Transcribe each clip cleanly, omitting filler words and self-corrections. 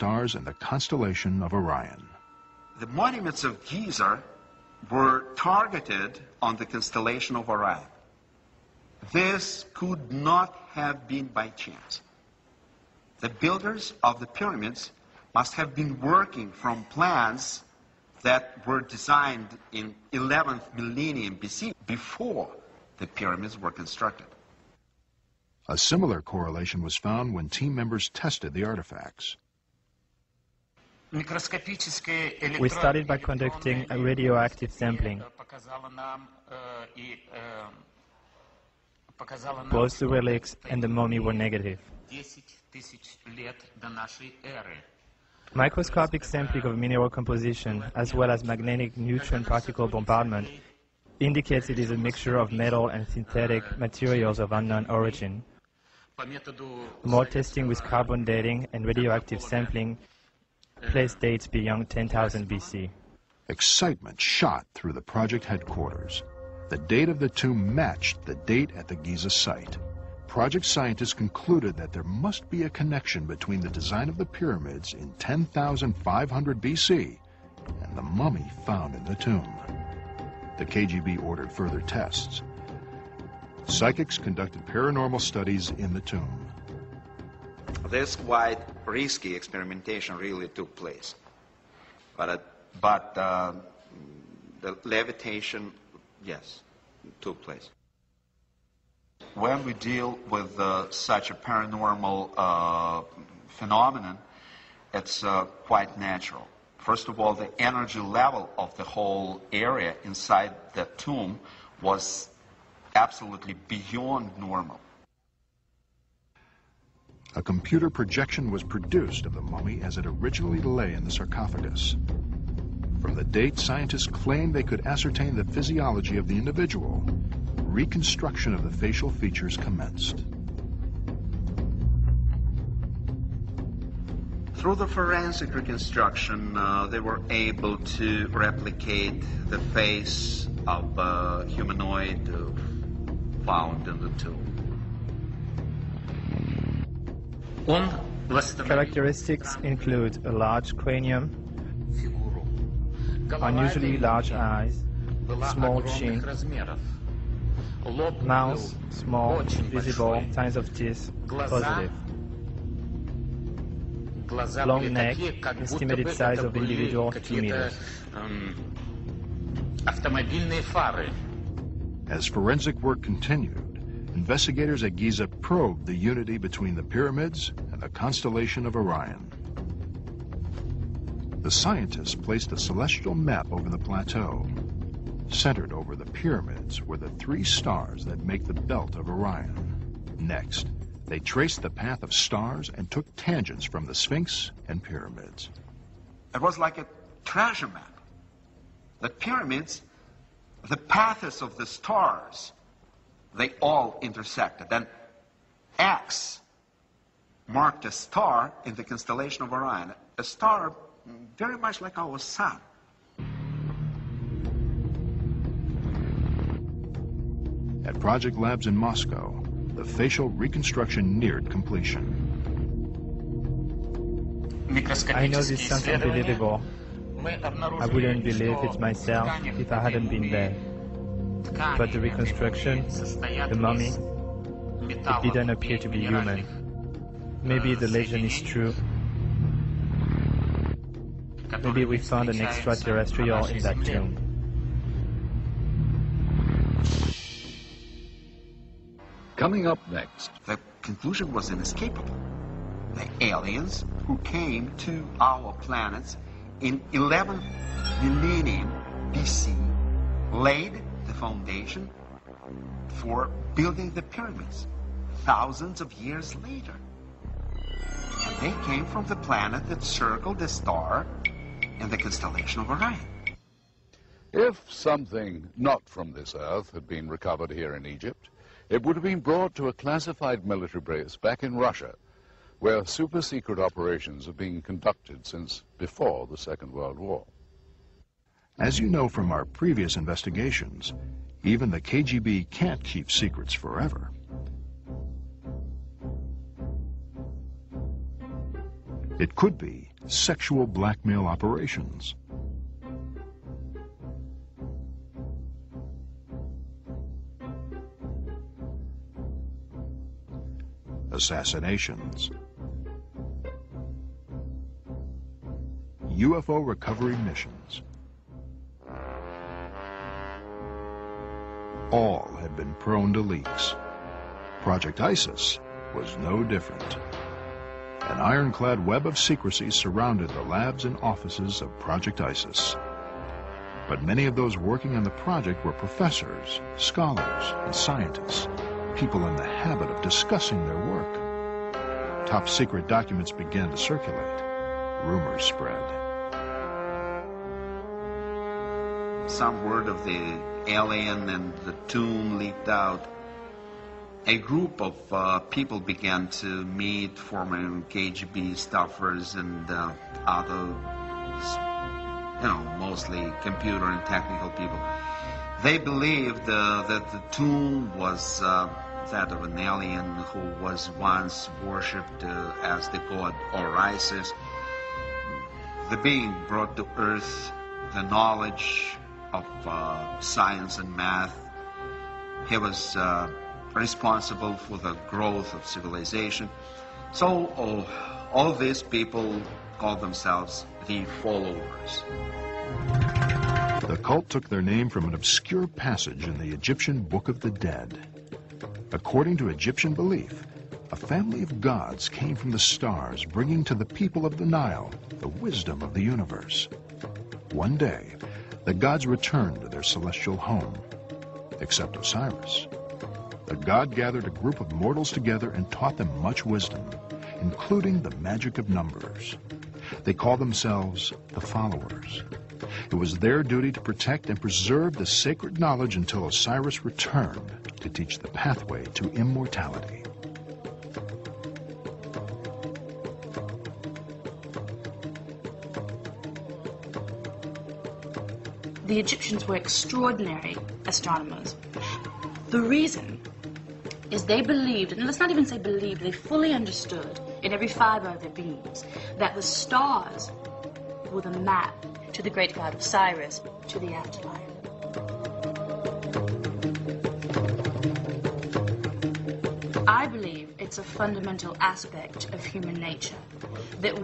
stars in the constellation of Orion. The monuments of Giza were targeted on the constellation of Orion. This could not have been by chance. The builders of the pyramids must have been working from plans that were designed in 11th millennium BC, before the pyramids were constructed. A similar correlation was found when team members tested the artifacts. We started by conducting a radioactive sampling. Both the relics and the mummy were negative. Microscopic sampling of mineral composition, as well as magnetic neutron particle bombardment, indicates it is a mixture of metal and synthetic materials of unknown origin. More testing with carbon dating and radioactive sampling placed dates beyond 10,000 BC. Excitement shot through the project headquarters. The date of the tomb matched the date at the Giza site. Project scientists concluded that there must be a connection between the design of the pyramids in 10,500 BC and the mummy found in the tomb. The KGB ordered further tests. Psychics conducted paranormal studies in the tomb. This quite risky experimentation really took place. But the levitation, yes, took place. When we deal with such a paranormal phenomenon, it's quite natural. First of all, the energy level of the whole area inside the tomb was absolutely beyond normal. A computer projection was produced of the mummy as it originally lay in the sarcophagus. From the date scientists claimed they could ascertain the physiology of the individual, reconstruction of the facial features commenced. Through the forensic reconstruction, they were able to replicate the face of a humanoid found in the tomb. Characteristics include a large cranium, unusually large eyes, small chin, mouth small, visible, signs of teeth, positive. Long neck, estimated size of individual 2 meters. As forensic work continued, investigators at Giza probed the unity between the pyramids and the constellation of Orion. The scientists placed a celestial map over the plateau. Centered over the pyramids were the 3 stars that make the belt of Orion. Next, they traced the path of stars and took tangents from the Sphinx and pyramids. It was like a treasure map. The pyramids, the paths of the stars, they all intersected. Then X marked a star in the constellation of Orion, a star very much like our sun. At project labs in Moscow, the facial reconstruction neared completion. I know this sounds unbelievable. I wouldn't believe it myself if I hadn't been there. But the reconstruction, the mummy, it didn't appear to be human. Maybe the legend is true. Maybe we found an extraterrestrial in that tomb. Coming up next. The conclusion was inescapable. The aliens who came to our planets in 11th millennium BC laid the foundation for building the pyramids thousands of years later. And they came from the planet that circled the star in the constellation of Orion. If something not from this earth had been recovered here in Egypt, it would have been brought to a classified military base back in Russia, where super-secret operations have been conducted since before the Second World War. As you know from our previous investigations, even the KGB can't keep secrets forever. It could be sexual blackmail operations. Assassinations. UFO recovery missions. All had been prone to leaks. Project ISIS was no different. An ironclad web of secrecy surrounded the labs and offices of Project ISIS. But many of those working on the project were professors, scholars, and scientists, people in the habit of discussing their work. Top secret documents began to circulate. Rumors spread. Some word of the alien and the tomb leaked out. A group of people began to meet, former KGB staffers and other, mostly computer and technical people. They believed that the tomb was that of an alien who was once worshipped as the god Isis. The being brought to Earth the knowledge of science and math. He was responsible for the growth of civilization. So all these people call themselves the followers. The cult took their name from an obscure passage in the Egyptian Book of the Dead. According to Egyptian belief, a family of gods came from the stars, bringing to the people of the Nile the wisdom of the universe. One day, the gods returned to their celestial home, except Osiris. The god gathered a group of mortals together and taught them much wisdom, including the magic of numbers. They called themselves the followers. It was their duty to protect and preserve the sacred knowledge until Osiris returned to teach the pathway to immortality. The Egyptians were extraordinary astronomers. The reason is they believed, and let's not even say believed, they fully understood in every fiber of their beings that the stars were the map to the great god Osiris, to the afterlife. I believe it's a fundamental aspect of human nature that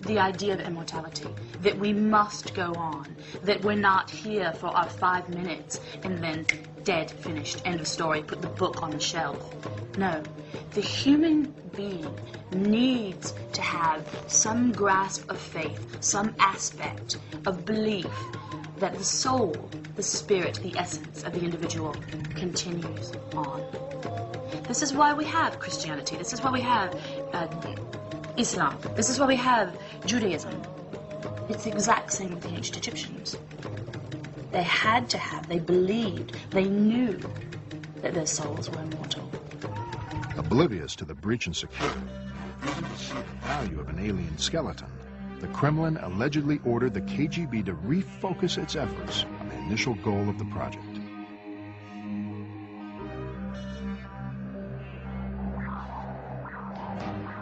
the idea of immortality, that we must go on, that we're not here for our 5 minutes and then dead, finished, end of story, put the book on the shelf. No, the human being needs to have some grasp of faith, some aspect of belief that the soul, the spirit, the essence of the individual continues on. This is why we have Christianity. This is why we have Islam. This is why we have Judaism. It's the exact same with the ancient Egyptians. They had to have, they believed, they knew that their souls were immortal. Oblivious to the breach in security, using the sheer value of an alien skeleton, the Kremlin allegedly ordered the KGB to refocus its efforts on the initial goal of the project.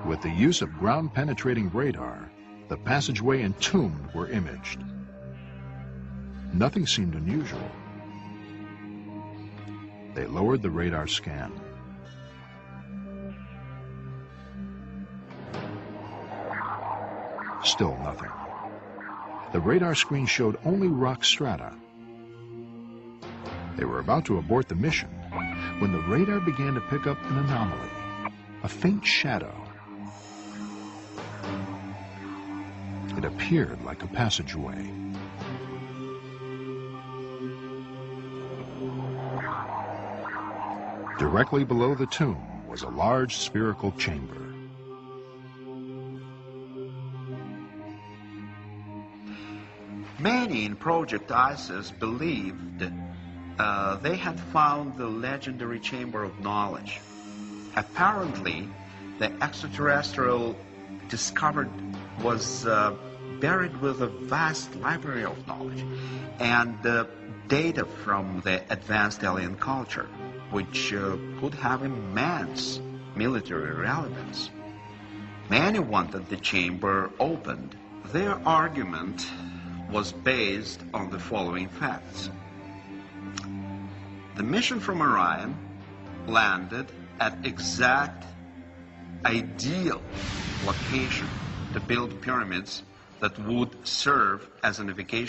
With the use of ground-penetrating radar, the passageway and tomb were imaged. Nothing seemed unusual. They lowered the radar scan. Still nothing. The radar screen showed only rock strata. They were about to abort the mission when the radar began to pick up an anomaly, a faint shadow. It appeared like a passageway. Directly below the tomb was a large spherical chamber. Many in Project ISIS believed they had found the legendary Chamber of Knowledge. Apparently, the extraterrestrial discovered was buried with a vast library of knowledge and data from the advanced alien culture, which could have immense military relevance. Many wanted the chamber opened Their argument was based on the following facts. The mission from Orion landed at exact ideal location to build pyramids that would serve as a navigation